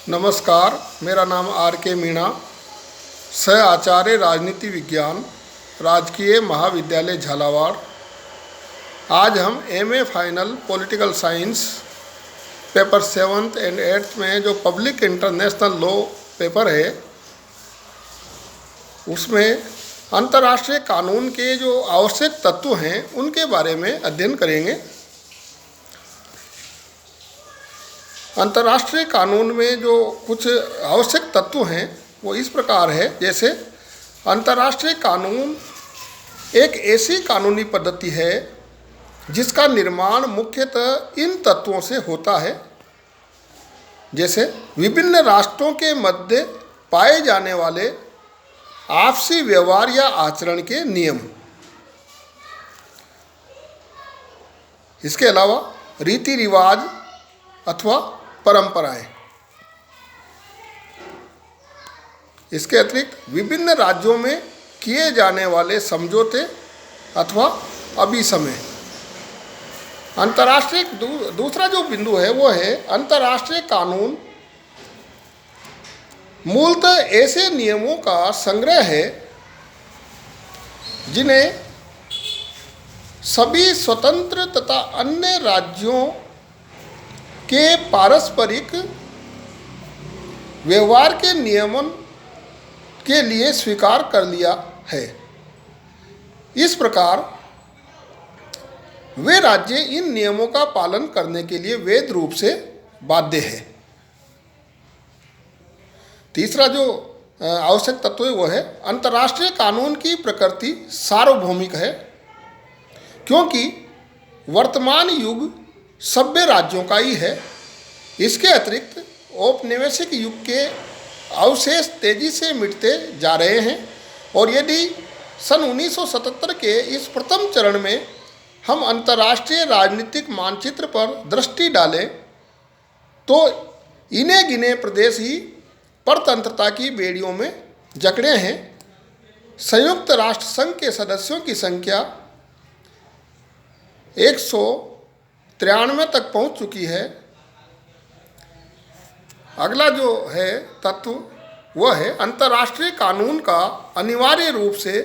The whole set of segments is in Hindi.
नमस्कार, मेरा नाम R.K. मीणा, सह आचार्य राजनीति विज्ञान, राजकीय महाविद्यालय झालावाड़। आज हम MA final political science paper 7th and 8th में जो पब्लिक इंटरनेशनल लॉ पेपर है उसमें अंतर्राष्ट्रीय कानून के जो आवश्यक तत्व हैं उनके बारे में अध्ययन करेंगे। अंतर्राष्ट्रीय कानून में जो कुछ आवश्यक तत्व हैं वो इस प्रकार है, जैसे अंतर्राष्ट्रीय कानून एक ऐसी कानूनी पद्धति है जिसका निर्माण मुख्यतः इन तत्वों से होता है, जैसे विभिन्न राष्ट्रों के मध्य पाए जाने वाले आपसी व्यवहार या आचरण के नियम। इसके अलावा रीति रिवाज अथवा परंपराएं। इसके अतिरिक्त विभिन्न राज्यों में किए जाने वाले समझौते अथवा अभिसमय। अंतर्राष्ट्रीय दूसरा जो बिंदु है वो है अंतर्राष्ट्रीय कानून मूलतः ऐसे नियमों का संग्रह है जिन्हें सभी स्वतंत्र तथा अन्य राज्यों के पारस्परिक व्यवहार के नियमन के लिए स्वीकार कर लिया है। इस प्रकार वे राज्य इन नियमों का पालन करने के लिए वैध रूप से बाध्य है। तीसरा जो आवश्यक तत्व है वो है अंतर्राष्ट्रीय कानून की प्रकृति सार्वभौमिक है, क्योंकि वर्तमान युग सभ्य राज्यों का ही है। इसके अतिरिक्त औपनिवेशिक युग के अवशेष तेजी से मिटते जा रहे हैं और यदि सन 1977 के इस प्रथम चरण में हम अंतर्राष्ट्रीय राजनीतिक मानचित्र पर दृष्टि डालें तो इन्हें गिने प्रदेश ही परतंत्रता की बेड़ियों में जकड़े हैं। संयुक्त राष्ट्र संघ के सदस्यों की संख्या 193 तक पहुंच चुकी है। अगला जो है तत्व वह है अंतर्राष्ट्रीय कानून का अनिवार्य रूप से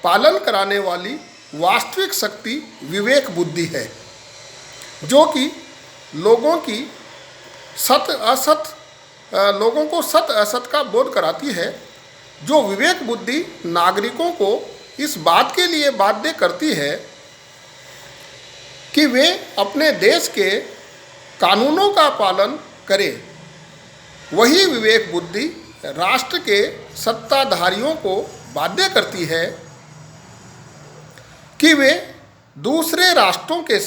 पालन कराने वाली वास्तविक शक्ति विवेक बुद्धि है, जो कि लोगों को सत असत का बोध कराती है। जो विवेक बुद्धि नागरिकों को इस बात के लिए बाध्य करती है कि वे अपने देश के कानूनों का पालन करें, वही विवेक बुद्धि राष्ट्र के सत्ताधारियों को बाध्य करती है कि वे दूसरे राष्ट्रों के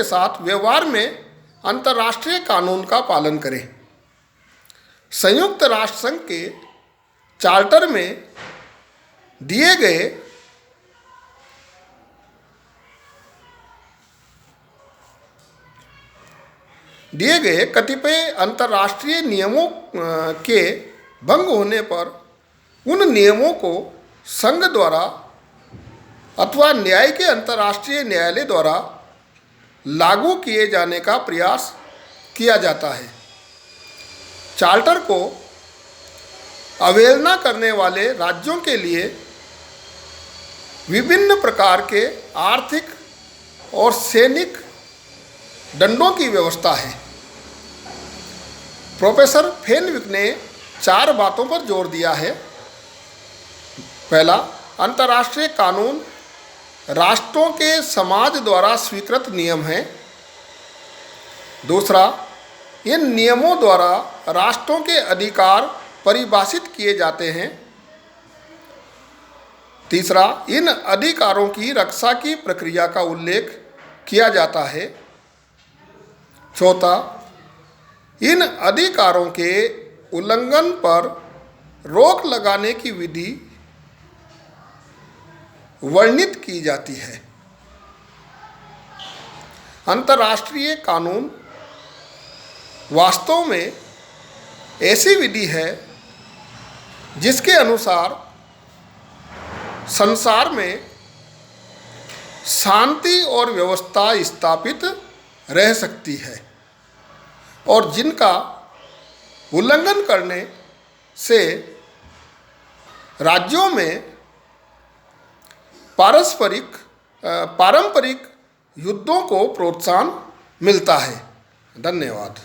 साथ व्यवहार में अंतर्राष्ट्रीय कानून का पालन करें। संयुक्त राष्ट्र संघ के चार्टर में दिए गए कतिपय अंतर्राष्ट्रीय नियमों के भंग होने पर उन नियमों को संघ द्वारा अथवा न्याय के अंतर्राष्ट्रीय न्यायालय द्वारा लागू किए जाने का प्रयास किया जाता है। चार्टर को अवहेलना करने वाले राज्यों के लिए विभिन्न प्रकार के आर्थिक और सैनिक दंडों की व्यवस्था है। प्रोफेसर फेनविक ने 4 बातों पर जोर दिया है। पहला, अंतर्राष्ट्रीय कानून राष्ट्रों के समाज द्वारा स्वीकृत नियम हैं। दूसरा, इन नियमों द्वारा राष्ट्रों के अधिकार परिभाषित किए जाते हैं। तीसरा, इन अधिकारों की रक्षा की प्रक्रिया का उल्लेख किया जाता है। चौथा, इन अधिकारों के उल्लंघन पर रोक लगाने की विधि वर्णित की जाती है। अंतर्राष्ट्रीय कानून वास्तव में ऐसी विधि है जिसके अनुसार संसार में शांति और व्यवस्था स्थापित रह सकती है। और जिनका उल्लंघन करने से राज्यों में पारंपरिक युद्धों को प्रोत्साहन मिलता है। धन्यवाद।